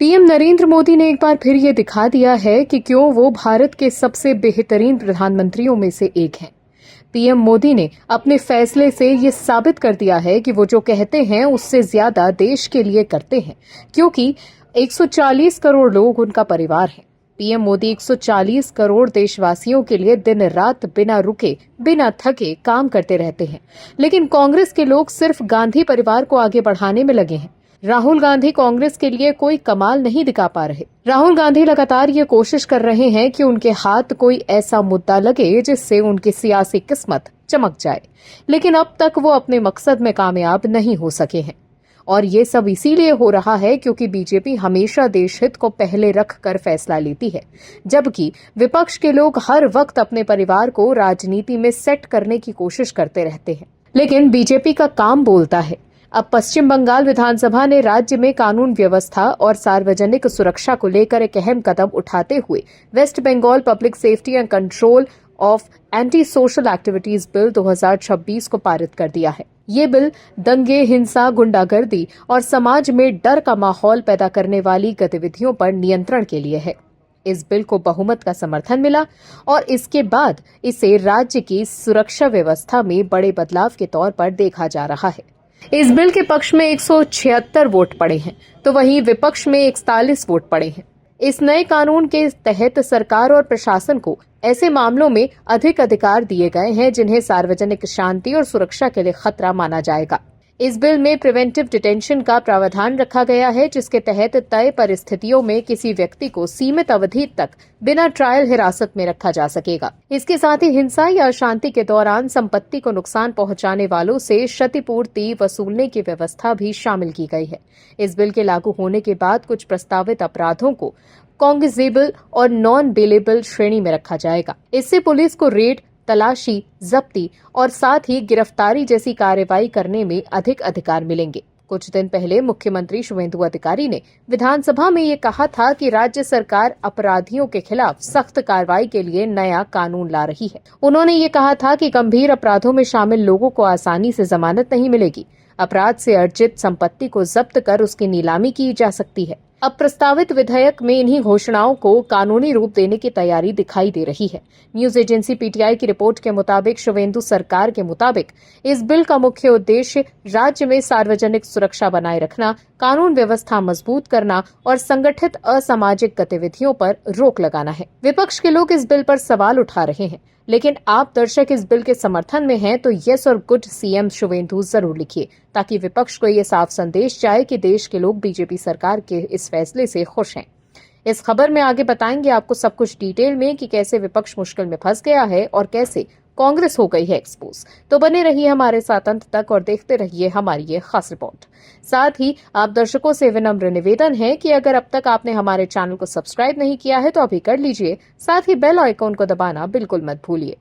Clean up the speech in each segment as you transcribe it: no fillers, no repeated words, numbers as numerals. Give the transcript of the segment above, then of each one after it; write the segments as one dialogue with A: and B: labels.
A: PM Narendra Modi ने एक बार फिर ये दिखा दिया है कि क्यों वो भारत के सबसे बेहतरीन प्रधानमंत्रियों में से एक हैं। पीएम मोदी ने अपने फैसले से ये साबित कर दिया है कि वो जो कहते हैं उससे ज्यादा देश के लिए करते हैं, क्योंकि 140 करोड़ लोग उनका परिवार हैं। पीएम मोदी 140 करोड़ देशवासियों के लिए दिन रात बिना रुके बिना थके काम करते रहते हैं, लेकिन कांग्रेस के लोग सिर्फ गांधी परिवार को आगे बढ़ाने में लगे हैं। राहुल गांधी कांग्रेस के लिए कोई कमाल नहीं दिखा पा रहे। राहुल गांधी लगातार ये कोशिश कर रहे हैं कि उनके हाथ कोई ऐसा मुद्दा लगे जिससे उनकी सियासी किस्मत चमक जाए, लेकिन अब तक वो अपने मकसद में कामयाब नहीं हो सके हैं। और ये सब इसीलिए हो रहा है क्योंकि बीजेपी हमेशा देश हित को पहले रखकर फैसला लेती है, जबकि विपक्ष के लोग हर वक्त अपने परिवार को राजनीति में सेट करने की कोशिश करते रहते हैं। लेकिन बीजेपी का काम बोलता है। अब पश्चिम बंगाल विधानसभा ने राज्य में कानून व्यवस्था और सार्वजनिक सुरक्षा को लेकर एक अहम कदम उठाते हुए West Bengal public safety and control of anti social activities bill 2026 को पारित कर दिया है। ये बिल दंगे, हिंसा, गुंडागर्दी और समाज में डर का माहौल पैदा करने वाली गतिविधियों पर नियंत्रण के लिए है। इस बिल को बहुमत का समर्थन मिला और इसके बाद इसे राज्य की सुरक्षा व्यवस्था में बड़े बदलाव के तौर पर देखा जा रहा है। इस बिल के पक्ष में 176 वोट पड़े हैं, तो वहीं विपक्ष में 41 वोट पड़े हैं। इस नए कानून के तहत सरकार और प्रशासन को ऐसे मामलों में अधिक अधिकार दिए गए हैं जिन्हें सार्वजनिक शांति और सुरक्षा के लिए खतरा माना जाएगा। इस बिल में प्रिवेंटिव डिटेंशन का प्रावधान रखा गया है, जिसके तहत तय परिस्थितियों में किसी व्यक्ति को सीमित अवधि तक बिना ट्रायल हिरासत में रखा जा सकेगा। इसके साथ ही हिंसा या अशांति के दौरान संपत्ति को नुकसान पहुंचाने वालों से क्षतिपूर्ति वसूलने की व्यवस्था भी शामिल की गई है। इस बिल के लागू होने के बाद कुछ प्रस्तावित अपराधों को कॉग्निजेबल और नॉन बेलेबल श्रेणी में रखा जाएगा। इससे पुलिस को रेड, तलाशी, जब्ती और साथ ही गिरफ्तारी जैसी कार्रवाई करने में अधिक अधिकार मिलेंगे। कुछ दिन पहले मुख्यमंत्री शुवेंदु अधिकारी ने विधानसभा में ये कहा था कि राज्य सरकार अपराधियों के खिलाफ सख्त कार्रवाई के लिए नया कानून ला रही है। उन्होंने ये कहा था कि गंभीर अपराधों में शामिल लोगों को आसानी से जमानत नहीं मिलेगी। अपराध से अर्जित संपत्ति को जब्त कर उसकी नीलामी की जा सकती है। अब प्रस्तावित विधेयक में इन्हीं घोषणाओं को कानूनी रूप देने की तैयारी दिखाई दे रही है। न्यूज एजेंसी पीटीआई की रिपोर्ट के मुताबिक शुवेंदु सरकार के मुताबिक इस बिल का मुख्य उद्देश्य राज्य में सार्वजनिक सुरक्षा बनाए रखना, कानून व्यवस्था मजबूत करना और संगठित असामाजिक गतिविधियों पर रोक लगाना है। विपक्ष के लोग इस बिल पर सवाल उठा रहे हैं, लेकिन आप दर्शक इस बिल के समर्थन में हैं तो यस और गुड सीएम शुवेंदु जरूर लिखिए, ताकि विपक्ष को ये साफ संदेश जाए कि देश के लोग बीजेपी सरकार के इस फैसले से खुश हैं। इस खबर में आगे बताएंगे आपको सब कुछ डिटेल में कि कैसे विपक्ष मुश्किल में फंस गया है और कैसे कांग्रेस हो गई है एक्सपोज। तो बने रहिए हमारे साथ अंत तक और देखते रहिए हमारी ये खास रिपोर्ट। साथ ही आप दर्शकों से विनम्र निवेदन है कि अगर अब तक आपने हमारे चैनल को सब्सक्राइब नहीं किया है तो अभी कर लीजिए, साथ ही बेल आइकॉन को दबाना बिल्कुल मत भूलिए।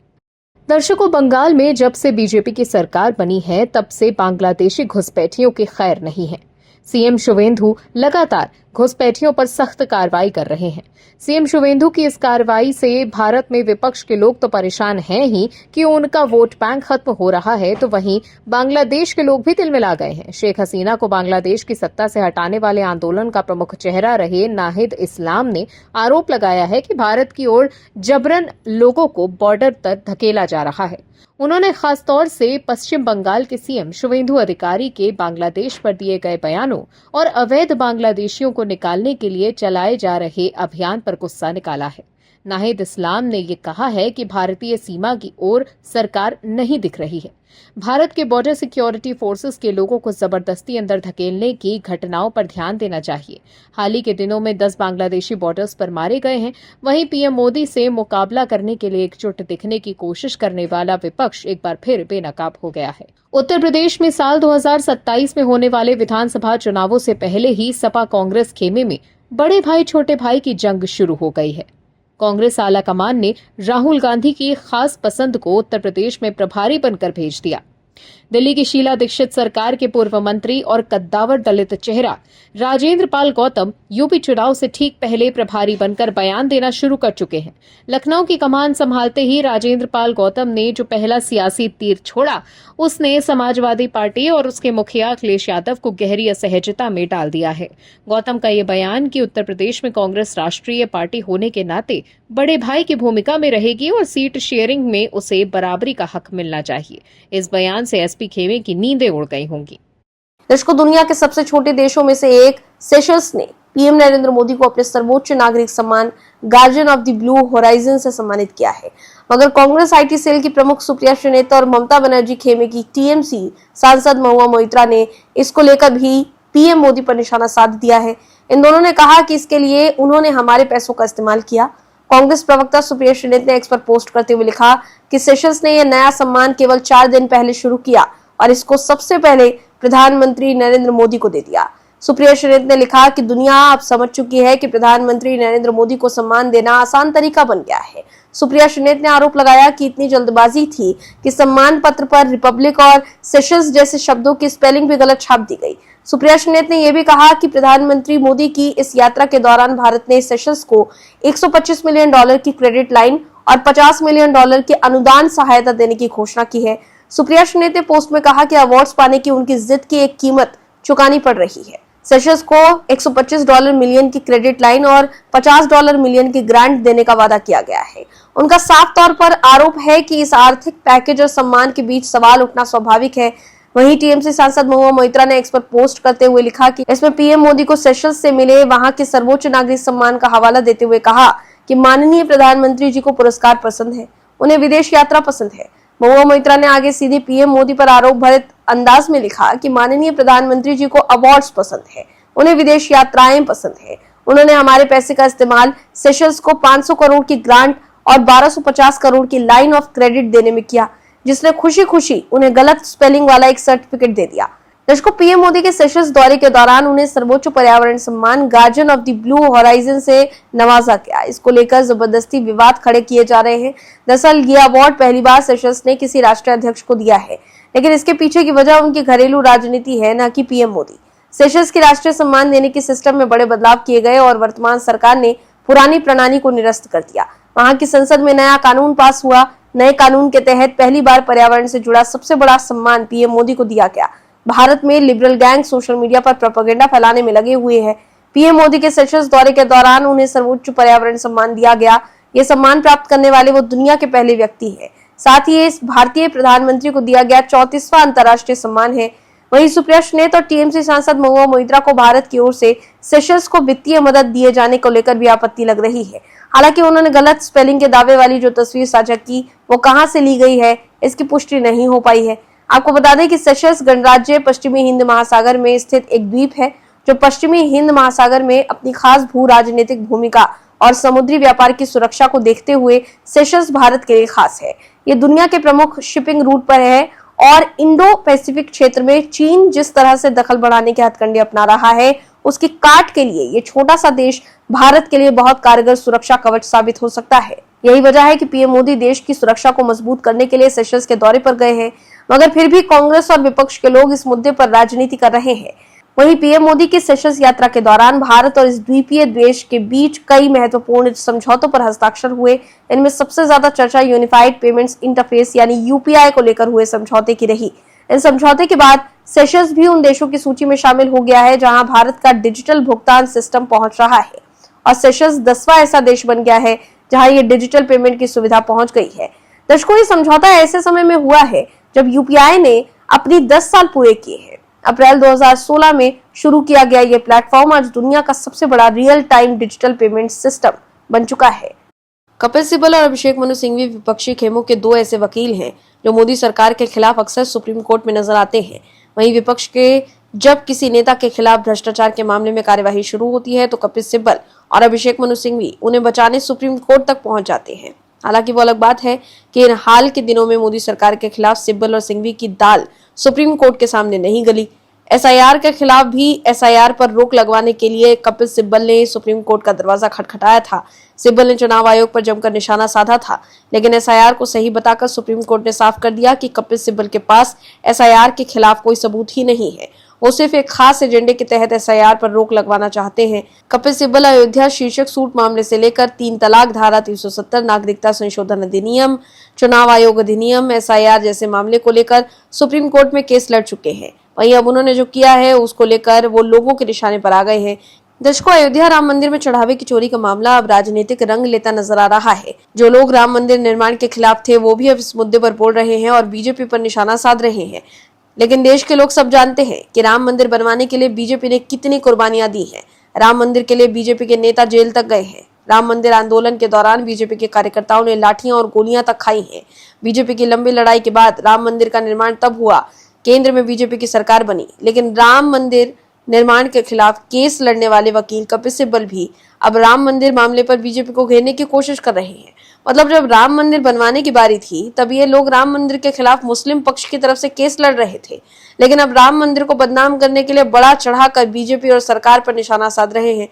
A: दर्शकों, बंगाल में जब से बीजेपी की सरकार बनी है तब से बांग्लादेशी घुसपैठियों की खैर नहीं है। सीएम शुवेंदु लगातार घुसपैठियों पर सख्त कार्रवाई कर रहे हैं। सीएम शुवेंदु की इस कार्रवाई से भारत में विपक्ष के लोग तो परेशान हैं ही कि उनका वोट बैंक खत्म हो रहा है, तो वहीं बांग्लादेश के लोग भी दिल मिला गए हैं। शेख हसीना को बांग्लादेश की सत्ता से हटाने वाले आंदोलन का प्रमुख चेहरा रहे नाहिद इस्लाम ने आरोप लगाया है कि भारत की ओर जबरन लोगों को बॉर्डर तक धकेला जा रहा है। उन्होंने खासतौर से पश्चिम बंगाल के सीएम शुवेंदु अधिकारी के बांग्लादेश पर दिए गए बयानों और अवैध बांग्लादेशियों को निकालने के लिए चलाए जा रहे अभियान पर गुस्सा निकाला है। नाहिद इस्लाम ने ये कहा है कि भारतीय सीमा की ओर सरकार नहीं दिख रही है। भारत के बॉर्डर सिक्योरिटी फोर्सेस के लोगों को जबरदस्ती अंदर धकेलने की घटनाओं पर ध्यान देना चाहिए। हाल ही के दिनों में 10 बांग्लादेशी बॉर्डर्स पर मारे गए हैं। वहीं पीएम मोदी से मुकाबला करने के लिए एकजुट दिखने की कोशिश करने वाला विपक्ष एक बार फिर बेनकाब हो गया है। उत्तर प्रदेश में साल 2027 में होने वाले विधानसभा चुनावों से पहले ही सपा कांग्रेस खेमे में बड़े भाई छोटे भाई की जंग शुरू हो गई है। कांग्रेस आलाकमान ने राहुल गांधी की खास पसंद को उत्तर प्रदेश में प्रभारी बनकर भेज दिया। दिल्ली की शीला दीक्षित सरकार के पूर्व मंत्री और कद्दावर दलित चेहरा राजेंद्र पाल गौतम यूपी चुनाव से ठीक पहले प्रभारी बनकर बयान देना शुरू कर चुके हैं। लखनऊ की कमान संभालते ही राजेंद्र पाल गौतम ने जो पहला सियासी तीर छोड़ा, उसने समाजवादी पार्टी और उसके मुखिया अखिलेश यादव को गहरी असहजता में डाल दिया है। गौतम का ये बयान कि उत्तर प्रदेश में कांग्रेस राष्ट्रीय पार्टी होने के नाते बड़े भाई की भूमिका में रहेगी और सीट शेयरिंग में उसे बराबरी का हक मिलना चाहिए, इस बयान से एसपी खेमे की नींदें उड़ गई होंगी।
B: देश को दुनिया के सबसे छोटे देशों में से एक सेशल्स ने पीएम नरेंद्र मोदी को अपने सर्वोच्च नागरिक सम्मान guardian of the blue horizon से सम्मानित किया है। मगर कांग्रेस आईटी सेल की प्रमुख सुप्रिया श्रीनेता और ममता बनर्जी खेमे की टीएमसी सांसद महुआ मोइत्रा ने इसको लेकर भी पीएम मोदी पर निशाना साध दिया है। इन दोनों ने कहा कि इसके लिए उन्होंने हमारे पैसों का इस्तेमाल किया। कांग्रेस प्रवक्ता सुप्रिया श्रीनेता ने एक्स पर पोस्ट करते हुए लिखा कि सेशल्स ने यह नया सम्मान केवल 4 दिन पहले शुरू किया और इसको सबसे पहले प्रधानमंत्री नरेंद्र मोदी को दे दिया। सुप्रिया श्रीनेता ने लिखा कि दुनिया अब समझ चुकी है कि प्रधानमंत्री नरेंद्र मोदी को सम्मान देना आसान तरीका बन गया है। सुप्रिया श्रीनेता ने आरोप लगाया कि इतनी जल्दबाजी थी कि सम्मान पत्र पर रिपब्लिक और सेशल्स जैसे शब्दों की स्पेलिंग भी गलत छाप दी गई। सुप्रिया श्रीनेता ने यह भी कहा कि प्रधानमंत्री मोदी की इस यात्रा के दौरान भारत ने सेशल्स को $125 मिलियन की क्रेडिट लाइन और $50 मिलियन की अनुदान सहायता देने की घोषणा की है। सुप्रिया श्रीनेता ने पोस्ट में कहा कि अवार्ड्स पाने की उनकी जिद की एक कीमत चुकानी पड़ रही है। सेशल्स को $125 मिलियन की क्रेडिट लाइन और $50 मिलियन की ग्रांट देने का वादा किया गया है। उनका साफ तौर पर आरोप है कि इस आर्थिक पैकेज और सम्मान के बीच सवाल उठना स्वाभाविक है। वहीं टीएमसी सांसद महुआ मोइत्रा ने एक्स पर पोस्ट करते हुए लिखा कि इसमें पीएम मोदी को सेशल्स से मिले वहां के सर्वोच्च नागरिक सम्मान का हवाला देते हुए कहा कि माननीय प्रधानमंत्री जी को पुरस्कार पसंद है, उन्हें विदेश यात्रा पसंद है। महुआ मोइत्रा ने आगे सीधे पीएम मोदी पर आरोप भरे अंदाज में लिखा कि माननीय प्रधानमंत्री जी को अवार्ड्स पसंद है, उन्हें विदेश यात्राएं पसंद है। उन्होंने हमारे पैसे का इस्तेमाल सेशल्स को 500 करोड़ की ग्रांट और 1250 करोड़ की लाइन ऑफ क्रेडिट देने में किया, जिसने खुशी खुशी उन्हें गलत स्पेलिंग वाला एक सर्टिफिकेट दे दिया। दर्शकों, पीएम मोदी के सेशल्स दौरे के दौरान उन्हें सर्वोच्च पर्यावरण सम्मान guardian of the blue horizon से नवाजा गया। इसको लेकर जबरदस्ती विवाद खड़े किए जा रहे हैं। दरअसल ये अवार्ड पहली बार सेशल्स ने किसी राष्ट्रीय अध्यक्ष को दिया है, लेकिन इसके पीछे की वजह उनकी घरेलू राजनीति है, न कि पीएम मोदी। सेशल्स की राष्ट्रीय सम्मान देने के सिस्टम में बड़े बदलाव किए गए और वर्तमान सरकार ने पुरानी प्रणाली को निरस्त कर दिया। वहां की संसद में नया कानून पास हुआ। नए कानून के तहत पहली बार पर्यावरण से जुड़ा सबसे बड़ा सम्मान पीएम मोदी को दिया गया। भारत में लिबरल गैंग सोशल मीडिया पर प्रोपेगेंडा फैलाने में लगे हुए हैं। पीएम मोदी के सेशल्स दौरे के दौरान उन्हें सर्वोच्च पर्यावरण सम्मान दिया गया। ये सम्मान प्राप्त करने वाले वो दुनिया के पहले व्यक्ति हैं। साथ ही इस भारतीय प्रधानमंत्री को दिया गया 34वां अंतर्राष्ट्रीय सम्मान है। वहीं सुप्रिया श्रीनेता और टीएमसी सांसद महुआ मोइत्रा को भारत की ओर से सेशल्स को वित्तीय मदद दिए जाने को लेकर भी आपत्ति लग रही है। हालांकि उन्होंने गलत स्पेलिंग के दावे वाली जो तस्वीर साझा की, वो कहां से ली गई है, इसकी पुष्टि नहीं हो पाई है। आपको बता दें कि सेशल्स गणराज्य पश्चिमी हिंद महासागर में स्थित एक द्वीप है, जो पश्चिमी हिंद महासागर में अपनी खास भू राजनीतिक भूमिका और समुद्री व्यापार की सुरक्षा को देखते हुए सेशल्स भारत के लिए खास है। ये दुनिया के प्रमुख शिपिंग रूट पर है और इंडो पैसिफिक क्षेत्र में चीन जिस तरह से दखल बढ़ाने के हथकंडे अपना रहा है, उसकी काट के लिए ये छोटा सा देश भारत के लिए बहुत कारगर सुरक्षा कवच साबित हो सकता है। यही वजह है कि पीएम मोदी देश की सुरक्षा को मजबूत करने के लिए सेशल्स के दौरे पर गए हैं, मगर फिर भी कांग्रेस और विपक्ष के लोग इस मुद्दे पर राजनीति कर रहे हैं। वहीं पीएम मोदी की सेशल्स यात्रा के दौरान भारत और इस द्वीपीय देश के बीच कई महत्वपूर्ण समझौतों पर हस्ताक्षर हुए। इनमें सबसे ज्यादा चर्चा यूनिफाइड पेमेंट्स इंटरफेस यानी यूपीआई को लेकर हुए समझौते की रही। इन समझौते के बाद सेशल्स भी उन देशों की सूची में शामिल हो गया है जहां भारत का डिजिटल भुगतान सिस्टम पहुंच रहा है और सेशल्स 10वां ऐसा देश बन गया है जहां ये डिजिटल पेमेंट की सुविधा पहुंच गई है। दर्शकों, ये समझौता ऐसे समय में हुआ है जब यूपीआई ने अपनी 10 साल पूरे किए हैं। अप्रैल 2016 में शुरू किया गया ये प्लेटफॉर्म आज दुनिया का सबसे बड़ा real time digital payment system बन चुका है। कपिल सिब्बल और अभिषेक मनु सिंघवी विपक्षी खेमों के 2 ऐसे वकील हैं जो मोदी सरकार के खिलाफ अक्सर सुप्रीम कोर्ट में नजर आते हैं। वहीं विपक्ष के जब किसी नेता के खिलाफ भ्रष्टाचार के मामले में कार्यवाही शुरू होती है तो कपिल सिब्बल और अभिषेक मनु सिंघवी उन्हें बचाने सुप्रीम कोर्ट तक पहुंच जाते हैं। हालांकि वो अलग बात है कि इन हाल के दिनों में मोदी सरकार के खिलाफ सिब्बल और सिंघवी की दाल सुप्रीम कोर्ट के सामने नहीं गली। एसआईआर के खिलाफ भी एसआईआर पर रोक लगवाने के लिए कपिल सिब्बल ने सुप्रीम कोर्ट का दरवाजा खटखटाया था। सिब्बल ने चुनाव आयोग पर जमकर निशाना साधा था, लेकिन एसआईआर को सही बताकर सुप्रीम कोर्ट ने साफ कर दिया कि कपिल सिब्बल के पास एसआईआर के खिलाफ कोई सबूत ही नहीं है। वो सिर्फ एक खास एजेंडे के तहत एसआईआर पर रोक लगवाना चाहते हैं। कपिल सिब्बल अयोध्या शीर्षक सूट मामले से लेकर 3 तलाक धारा 370, नागरिकता संशोधन अधिनियम, चुनाव आयोग अधिनियम, एसआईआर जैसे मामले को लेकर सुप्रीम कोर्ट में केस लड़ चुके हैं। वहीं अब उन्होंने जो किया है उसको लेकर वो लोगों के निशाने पर आ गए हैं। दर्शकों, अयोध्या राम मंदिर में चढ़ावे की चोरी का मामला अब राजनीतिक रंग लेता नजर आ रहा है। जो लोग राम मंदिर निर्माण के खिलाफ थे वो भी अब इस मुद्दे पर बोल रहे हैं और बीजेपी पर निशाना साध रहे हैं। लेकिन देश के लोग सब जानते हैं कि राम मंदिर बनवाने के लिए बीजेपी ने कितनी कुर्बानियां दी हैं। राम मंदिर के लिए बीजेपी के नेता जेल तक गए हैं। राम मंदिर आंदोलन के दौरान बीजेपी के कार्यकर्ताओं ने लाठियां और गोलियां तक खाई हैं। बीजेपी की लंबी लड़ाई के बाद राम मंदिर का निर्माण तब हुआ, केंद्र में बीजेपी की सरकार बनी। लेकिन राम मंदिर निर्माण के खिलाफ केस लड़ने वाले वकील कपिल सिब्बल भी अब राम मंदिर मामले पर बीजेपी को घेरने की कोशिश कर रहे हैं। मतलब जब राम मंदिर बनवाने की बारी थी तब ये लोग राम मंदिर के खिलाफ मुस्लिम पक्ष की तरफ से केस लड़ रहे थे, लेकिन अब राम मंदिर को बदनाम करने के लिए बड़ा चढ़ाकर बीजेपी और सरकार पर निशाना साध रहे हैं।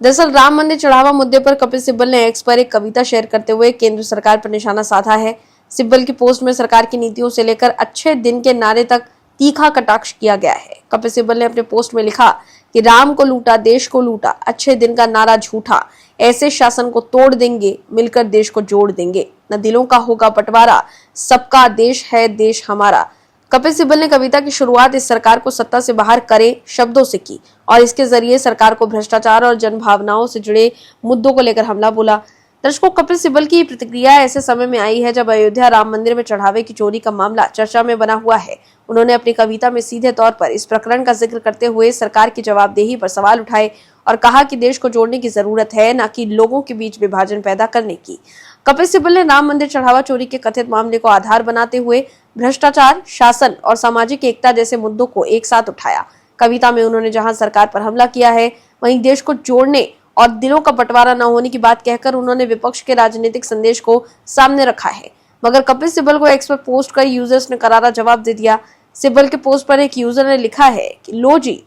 B: दरअसल राम मंदिर चढ़ावा मुद्दे पर कपिल सिब्बल ने एक्स पर एक कविता शेयर करते हुए केंद्र सरकार पर निशाना साधा है। सिब्बल की पोस्ट में सरकार की नीतियों से लेकर अच्छे दिन के नारे तक तीखा कटाक्ष किया गया है। कपिल सिब्बल ने अपने पोस्ट में लिखा कि राम को लूटा, देश को लूटा, अच्छे दिन का नारा झूठा, ऐसे शासन को तोड़ देंगे, मिलकर देश को जोड़ देंगे, न दिलों का होगा बंटवारा, सबका देश है देश हमारा। कपिल सिब्बल ने कविता की शुरुआत इस सरकार को सत्ता से बाहर करे शब्दों से की और इसके जरिए सरकार को भ्रष्टाचार और जनभावनाओं से जुड़े मुद्दों को लेकर हमला बोला। दर्शकों, कपिल सिब्बल की प्रतिक्रिया ऐसे समय में आई है जब अयोध्या राम मंदिर में चढ़ावे की चोरी का मामला चर्चा में बना हुआ है। उन्होंने अपनी कविता में सीधे तौर पर इस प्रकरण का जिक्र करते हुए सरकार की जवाबदेही पर सवाल उठाए और कहा कि देश को जोड़ने की जरूरत है, न कि लोगों के बीच विभाजन पैदा करने की। कपिल सिब्बल ने राम मंदिर चढ़ावा चोरी के कथित मामले को आधार बनाते हुए भ्रष्टाचार, शासन और सामाजिक एकता जैसे मुद्दों को एक साथ उठाया। कविता में उन्होंने जहां सरकार पर हमला किया है, वहीं देश को जोड़ने और दिलों का बंटवारा न होने की बात कहकर उन्होंने विपक्ष के राजनीतिक संदेश को सामने रखा है। मगर कपिल सिब्बल को एक्स पर पोस्ट कर यूजर्स ने करारा जवाब दे दिया। सिब्बल के पोस्ट पर एक यूजर ने लिखा है कि लो जी,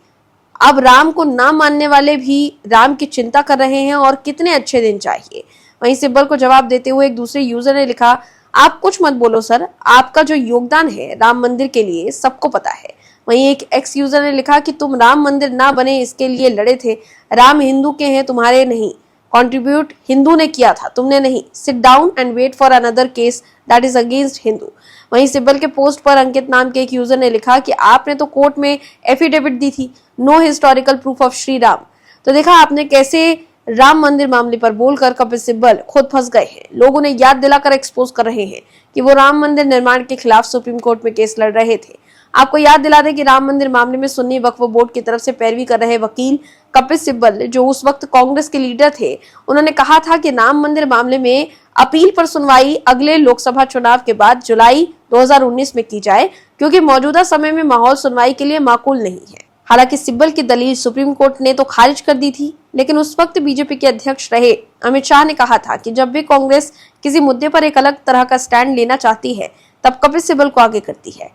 B: अब राम को ना मानने वाले भी राम की चिंता कर रहे हैं और कितने अच्छे दिन चाहिए। वहीं सिब्बल को जवाब देते हुए एक दूसरे यूजर ने लिखा, आप कुछ मत बोलो सर, आपका जो योगदान है राम मंदिर के लिए सबको पता है। वहीं एक एक्स यूजर ने लिखा कि तुम राम मंदिर ना बने इसके लिए लड़े थे, राम हिंदू के हैं तुम्हारे नहीं, कंट्रीब्यूट हिंदू ने किया था तुमने नहीं, sit down and wait for another case that is against Hindu. वहीं सिब्बल के पोस्ट पर अंकित नाम के एक यूजर ने लिखा कि आपने तो कोर्ट में एफिडेविट दी थी, no historical proof of Shri Ram. तो देखा आपने कैसे राम मंदिर मामले पर बोलकर कपिल सिब्बल खुद फंस गए हैं। लोग उन्हें याद दिलाकर एक्सपोज कर रहे हैं कि वो राम मंदिर निर्माण के खिलाफ सुप्रीम कोर्ट में केस लड़ रहे थे। आपको याद दिला दें कि राम मंदिर मामले में सुन्नी वक्फ बोर्ड की तरफ से पैरवी कर रहे वकील कपिल सिब्बल, जो उस वक्त कांग्रेस के लीडर थे, उन्होंने कहा था कि राम मंदिर मामले में अपील पर सुनवाई अगले लोकसभा चुनाव के बाद जुलाई 2019 में की जाए, क्योंकि मौजूदा समय में माहौल सुनवाई के लिए माकूल नहीं है। हालांकि सिब्बल की दलील सुप्रीम कोर्ट ने तो खारिज कर दी थी, लेकिन उस वक्त बीजेपी के अध्यक्ष रहे अमित शाह ने कहा था कि जब भी कांग्रेस किसी मुद्दे पर एक अलग तरह का स्टैंड लेना चाहती है तब कपिल सिब्बल को आगे करती है।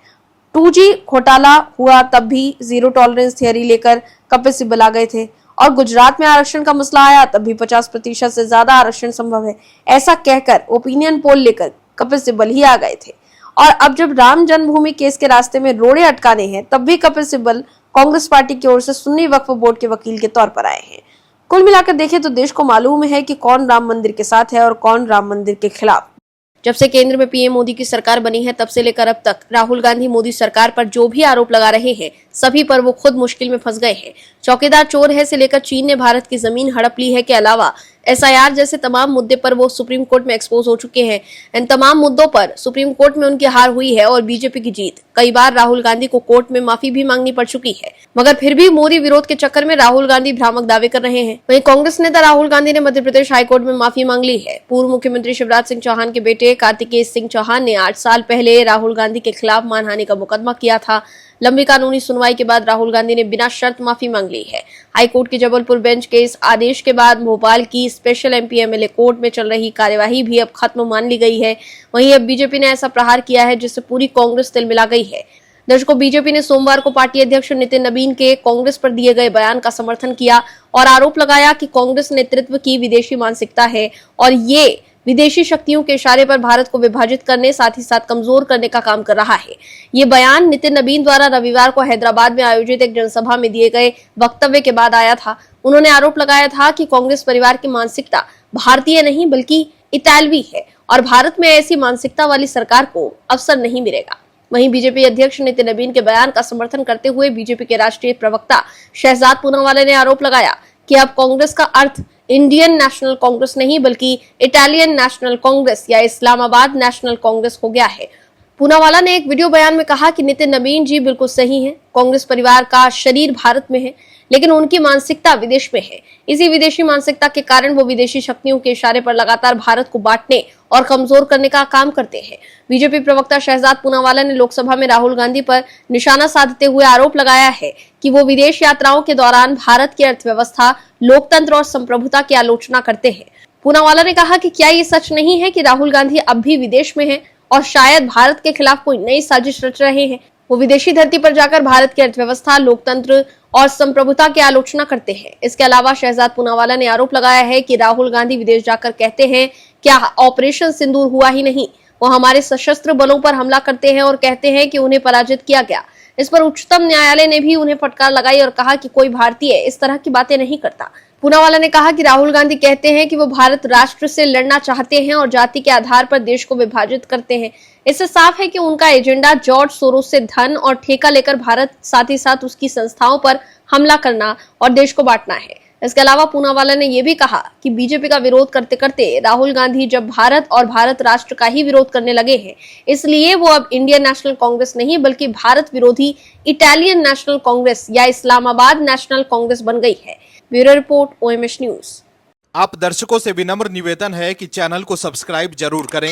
B: 2G घोटाला हुआ तब भी जीरो टॉलरेंस थियरी लेकर कपिल सिब्बल आ गए थे, और गुजरात में आरक्षण का मसला आया तब भी 50% से ज्यादा आरक्षण संभव है, ऐसा कहकर ओपिनियन पोल लेकर कपिल सिब्बल ही आ गए थे। और अब जब राम जन्मभूमि केस के रास्ते में रोड़े अटकाने हैं तब भी कपिल सिब्बल कांग्रेस पार्टी की ओर से सुन्नी वक्फ बोर्ड के वकील के तौर पर आए हैं। कुल मिलाकर देखें तो देश को मालूम है कि कौन राम मंदिर के साथ है और कौन राम मंदिर के खिलाफ। जब से केंद्र में पीएम मोदी की सरकार बनी है तब से लेकर अब तक राहुल गांधी मोदी सरकार पर जो भी आरोप लगा रहे हैं सभी पर वो खुद मुश्किल में फंस गए हैं। चौकीदार चोर है से लेकर चीन ने भारत की जमीन हड़प ली है के अलावा एसआईआर जैसे तमाम मुद्दे पर वो सुप्रीम कोर्ट में एक्सपोज हो चुके हैं। इन तमाम मुद्दों पर सुप्रीम कोर्ट में उनकी हार हुई है और बीजेपी की जीत। कई बार राहुल गांधी को कोर्ट में माफी भी मांगनी पड़ चुकी है, मगर फिर भी मोदी विरोध के चक्कर में राहुल गांधी भ्रामक दावे कर रहे हैं। वहीं कांग्रेस नेता राहुल गांधी ने मध्य प्रदेश हाईकोर्ट में माफी मांग ली है। पूर्व मुख्यमंत्री शिवराज सिंह चौहान के बेटे कार्तिकेय सिंह चौहान ने 8 साल पहले राहुल गांधी के खिलाफ मानहानि का मुकदमा किया था। लंबी कानूनी सुनवाई के बाद राहुल गांधी ने बिना शर्त माफी मांग ली है। हाईकोर्ट की जबलपुर बेंच के इस आदेश के बाद भोपाल की स्पेशल एमपी एमएलए कोर्ट में चल रही कार्यवाही भी अब खत्म मान ली गई है। वहीं अब बीजेपी ने ऐसा प्रहार किया है जिससे पूरी कांग्रेस तिलमिला गई है। दर्शकों, बीजेपी ने सोमवार को पार्टी अध्यक्ष नितिन नबीन के कांग्रेस पर दिए गए बयान का समर्थन किया और आरोप लगाया कि कांग्रेस नेतृत्व की विदेशी मानसिकता है और ये विदेशी शक्तियों के इशारे पर भारत को विभाजित करने, साथ ही साथ कमजोर करने का काम कर रहा है। ये बयान नितिन नबीन द्वारा रविवार को हैदराबाद में आयोजित एक जनसभा में दिए गए वक्तव्य के बाद आया था। उन्होंने आरोप लगाया था कि कांग्रेस परिवार की मानसिकता भारतीय नहीं बल्कि इतालवी है और भारत में ऐसी मानसिकता वाली सरकार को अवसर नहीं मिलेगा। वहीं बीजेपी अध्यक्ष नितिन नबीन के बयान का समर्थन करते हुए बीजेपी के राष्ट्रीय प्रवक्ता शहजाद पूनावाला ने आरोप लगाया कि अब कांग्रेस का अर्थ इंडियन नेशनल कांग्रेस नहीं बल्कि इटालियन नेशनल कांग्रेस या इस्लामाबाद नेशनल कांग्रेस हो गया है। पूनावाला ने एक वीडियो बयान में कहा कि नितिन नबीन जी बिल्कुल सही हैं। कांग्रेस परिवार का शरीर भारत में है लेकिन उनकी मानसिकता विदेश में है। इसी विदेशी मानसिकता के कारण वो विदेशी शक्तियों के इशारे पर लगातार भारत को बांटने और कमजोर करने का काम करते हैं। बीजेपी प्रवक्ता शहजाद पूनावाला ने लोकसभा में राहुल गांधी पर निशाना साधते हुए आरोप लगाया है कि वो विदेश यात्राओं के दौरान भारत की अर्थव्यवस्था, लोकतंत्र और संप्रभुता की आलोचना करते हैं। पूनावाला ने कहा कि क्या ये सच नहीं है कि राहुल गांधी अब भी विदेश में है और शायद भारत के खिलाफ कोई नई साजिश रच रहे हैं। वो विदेशी धरती पर जाकर भारत की अर्थव्यवस्था, लोकतंत्र और संप्रभुता की आलोचना करते हैं। इसके अलावा शहजाद पूनावाला ने आरोप लगाया है कि राहुल गांधी विदेश जाकर कहते हैं क्या ऑपरेशन सिंदूर हुआ ही नहीं, वो हमारे सशस्त्र बलों पर हमला करते हैं और कहते हैं कि उन्हें पराजित किया गया। इस पर उच्चतम न्यायालय ने भी उन्हें फटकार लगाई और कहा कि कोई भारतीय इस तरह की बातें नहीं करता। पूनावाला ने कहा कि राहुल गांधी कहते हैं कि वो भारत राष्ट्र से लड़ना चाहते हैं और जाति के आधार पर देश को विभाजित करते हैं। इससे साफ है कि उनका एजेंडा जॉर्ज सोरोस से धन और ठेका लेकर भारत, साथ ही साथ उसकी संस्थाओं पर हमला करना और देश को बांटना है। इसके अलावा पूनावाला ने यह भी कहा कि बीजेपी का विरोध करते करते राहुल गांधी जब भारत और भारत राष्ट्र का ही विरोध करने लगे हैं, इसलिए वो अब इंडियन नेशनल कांग्रेस नहीं बल्कि भारत विरोधी इटालियन नेशनल कांग्रेस या इस्लामाबाद नेशनल कांग्रेस बन गई है। Bureau report, OMS news.
C: आप दर्शकों से विनम्र निवेदन है कि चैनल को सब्सक्राइब जरूर करें